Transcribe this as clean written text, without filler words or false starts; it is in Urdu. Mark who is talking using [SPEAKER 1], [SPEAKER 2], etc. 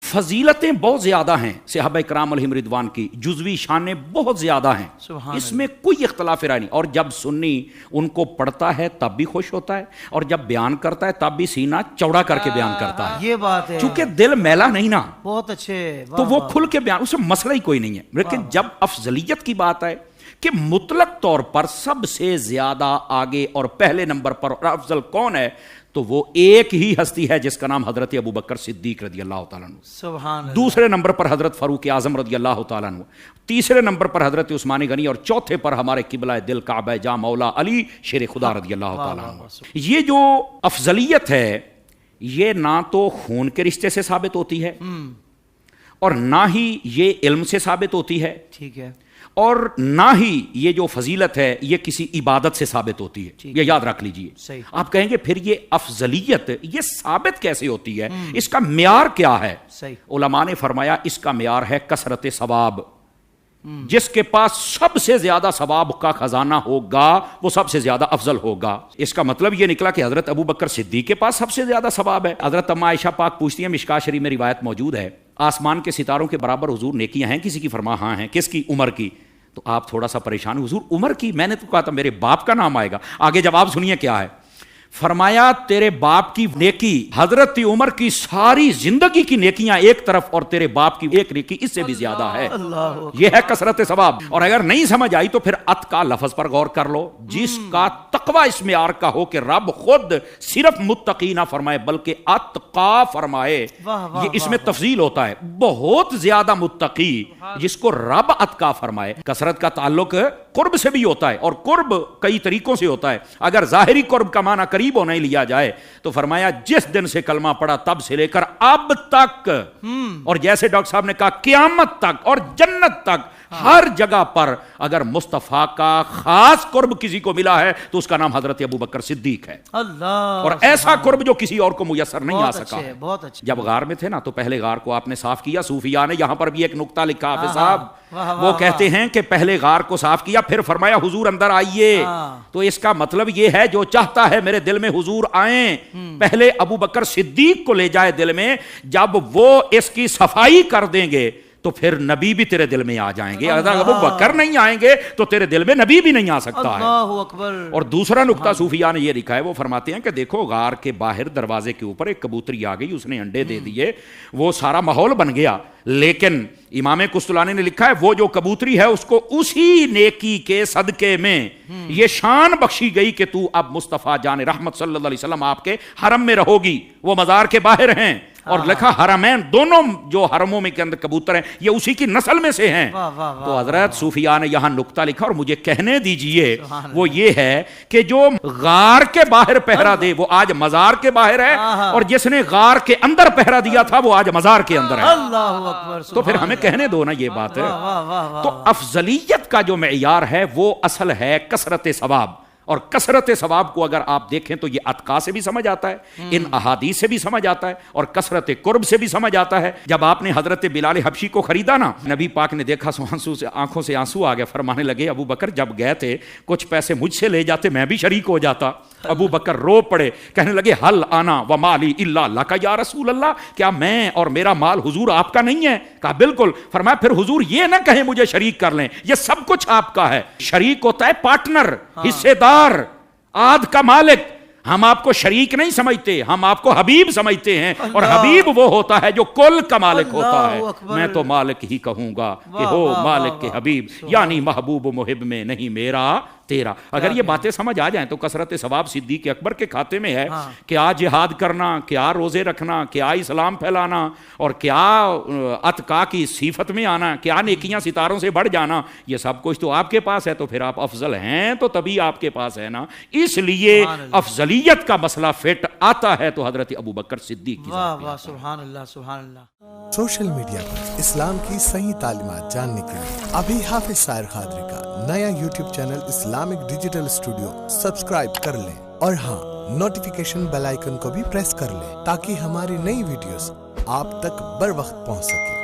[SPEAKER 1] فضیلتیں بہت زیادہ ہیں صحابہ کرام علیہم رضوان کی، جزوی شانیں بہت زیادہ ہیں، اس میں کوئی اختلاف رائے نہیں. اور جب سنی ان کو پڑھتا ہے تب بھی خوش ہوتا ہے، اور جب بیان کرتا ہے تب بھی سینہ چوڑا کر کے بیان کرتا ہے.
[SPEAKER 2] یہ بات ہے،
[SPEAKER 1] چونکہ دل میلا نہیں نا،
[SPEAKER 2] بہت اچھے،
[SPEAKER 1] تو وہ کھل کے بیان، اس میں مسئلہ ہی کوئی نہیں ہے. لیکن جب افضلیت کی بات ہے کہ مطلق طور پر سب سے زیادہ آگے اور پہلے نمبر پر افضل کون ہے، تو وہ ایک ہی ہستی ہے جس کا نام حضرت ابو بکر صدیق رضی اللہ تعالیٰ عنہ.
[SPEAKER 2] سبحان اللہ.
[SPEAKER 1] دوسرے نمبر پر حضرت فاروق اعظم رضی اللہ تعالیٰ عنہ، تیسرے نمبر پر حضرت عثمان غنی، اور چوتھے پر ہمارے قبلہ دل کعبہ جاں مولا علی شیر خدا رضی اللہ تعالیٰ عنہ. یہ جو افضلیت ہے یہ نہ تو خون کے رشتے سے ثابت ہوتی ہے اور نہ ہی یہ علم سے ثابت ہوتی ہے،
[SPEAKER 2] ٹھیک ہے،
[SPEAKER 1] اور نہ ہی یہ جو فضیلت ہے یہ کسی عبادت سے ثابت ہوتی ہے. یہ یاد رکھ لیجئے. آپ کہیں گے پھر یہ افضلیت یہ ثابت کیسے ہوتی ہے، اس کا معیار کیا ہے؟ علماء نے فرمایا اس کا معیار ہے کثرت ثواب. جس کے پاس سب سے زیادہ ثواب کا خزانہ ہوگا وہ سب سے زیادہ افضل ہوگا. اس کا مطلب یہ نکلا کہ حضرت ابو بکر صدیق کے پاس سب سے زیادہ ثواب ہے. حضرت اما عائشہ پاک پوچھتی ہیں، مشکاۃ شریف میں روایت موجود ہے، آسمان کے ستاروں کے برابر حضور نیکیاں ہیں کسی کی؟ فرما ہاں ہیں. کس کی؟ عمر کی. تو آپ تھوڑا سا پریشان، حضور عمر کی؟ میں نے تو کہا تھا میرے باپ کا نام آئے گا. آگے جواب سنیے کیا ہے. فرمایا تیرے باپ کی نیکی حضرت عمر کی ساری زندگی کی نیکیاں ایک طرف، اور تیرے باپ کی ایک نیکی اس سے بھی زیادہ ہے. یہ ہے کثرت ثواب. اور اگر نہیں سمجھ آئی تو پھر اتقا لفظ پر غور کر لو. جس کا تقوی اس معیار کا ہو کہ رب خود صرف متقی نہ فرمائے بلکہ اتقا فرمائے، یہ اس میں تفضیل ہوتا ہے. بہت زیادہ متقی جس کو رب اتقا فرمائے. کثرت کا تعلق قرب سے بھی ہوتا ہے، اور قرب کئی طریقوں سے ہوتا ہے. اگر ظاہری قرب کا معنی قریب ہونا ہی لیا جائے تو فرمایا جس دن سے کلمہ پڑھا تب سے لے کر اب تک، اور جیسے ڈاکٹر صاحب نے کہا قیامت تک اور جنت تک، ہر جگہ پر اگر مصطفیٰ کا خاص قرب کسی کو ملا ہے تو اس کا نام حضرت ابو بکر صدیق ہے. اللہ. اور ایسا قرب جو کسی اور کو میسر نہیں آ سکا. جب غار میں تھے نا تو پہلے غار کو آپ نے صاف کیا. صوفیاء نے یہاں پر بھی ایک نقطہ لکھا حافظ صاحب، وہ کہتے ہیں کہ پہلے غار کو صاف کیا پھر فرمایا حضور اندر آئیے. تو اس کا مطلب یہ ہے جو چاہتا ہے میرے دل میں حضور آئیں، پہلے ابو بکر صدیق کو لے جائے دل میں. جب وہ اس کی صفائی کر دیں گے تو پھر نبی بھی تیرے دل میں آ جائیں گے. اگر ابو بکر نہیں آئیں گے تو تیرے دل میں نبی بھی نہیں آ سکتا ہے.
[SPEAKER 2] اللہ اکبر.
[SPEAKER 1] اور دوسرا نقطہ صوفیاء نے یہ لکھا ہے، وہ فرماتے ہیں کہ دیکھو غار کے باہر دروازے کے اوپر ایک کبوتری آ گئی، اس نے انڈے دے دیے، وہ سارا ماحول بن گیا. لیکن امام قسطلانی نے لکھا ہے وہ جو کبوتری ہے اس کو اسی نیکی کے صدقے میں یہ شان بخشی گئی کہ تو اب مصطفیٰ جان رحمت صلی اللہ علیہ وسلم آپ کے حرم میں رہو گی. وہ مزار کے باہر ہیں، اور لکھا حرمین، دونوں جو حرموں میں کے اندر کبوتر ہیں یہ اسی کی نسل میں سے ہیں. تو حضرت صوفیاء نے یہاں نقطہ لکھا اور مجھے کہنے دیجئے وہ یہ ہے کہ جو غار کے باہر پہرا دے وہ آج مزار کے باہر ہے، اور جس نے غار کے اندر پہرا دیا تھا وہ آج مزار کے اندر ہے. تو پھر ہمیں کہنے دو نا یہ بات ہے. تو افضلیت کا جو معیار ہے وہ اصل ہے کثرت ثواب. اور کثرت ثواب کو اگر آپ دیکھیں تو یہ اتقا سے بھی سمجھ آتا ہے، ان احادیث سے بھی سمجھ آتا ہے، اور کثرت قرب سے بھی سمجھ آتا ہے. جب آپ نے حضرت بلال حبشی کو خریدا نا، نبی پاک نے دیکھا آنکھوں سے آنسو آ گیا. فرمانے لگے ابو بکر جب گئے تھے کچھ پیسے مجھ سے لے جاتے میں بھی شریک ہو جاتا. ابو بکر رو پڑے، کہنے لگے حل انا و مالی الا لک یا رسول اللہ، کیا میں اور میرا مال حضور آپ کا نہیں ہے؟ کہا بالکل. فرمایا پھر حضور یہ نہ کہیں مجھے شریک کر لیں، یہ سب کچھ آپ کا ہے. شریک ہوتا ہے پارٹنر، حصے دار، آدھ کا مالک. ہم آپ کو شریک نہیں سمجھتے، ہم آپ کو حبیب سمجھتے ہیں. اور حبیب وہ ہوتا ہے جو کل کا مالک ہوتا ہے. میں تو مالک ہی کہوں گا کہ ہو مالک کے حبیب، یعنی محبوب محب میں نہیں میرا تیرا. اگر یہ باتیں سمجھ آ جائیں تو کثرت ثواب صدیق اکبر کے کھاتے میں ہے. کیا جہاد کرنا، کیا روزے رکھنا، کیا اسلام پھیلانا، اور کیا اتقا کی صفت میں آنا، کیا نیکیاں ستاروں سے بڑھ جانا، یہ سب کچھ تو آپ کے پاس ہے. تو پھر آپ افضل ہیں تو تبھی آپ کے پاس ہے نا. اس لیے افضلیت کا مسئلہ فٹ آتا ہے تو حضرت ابو بکر صدیق کی.
[SPEAKER 2] واہ واہ، سبحان اللہ سبحان اللہ.
[SPEAKER 3] سوشل میڈیا پر اسلام کی صحیح تعلیمات جاننے کے لیے ابھی حافظ سائر قادری کا نیا YouTube channel Islamic digital studio subscribe کر لیں، اور ہاں نوٹیفیکیشن بیل آئیکن کو بھی پریس کر لیں تاکہ ہماری نئی ویڈیوز آپ تک بر وقت پہنچ سکے.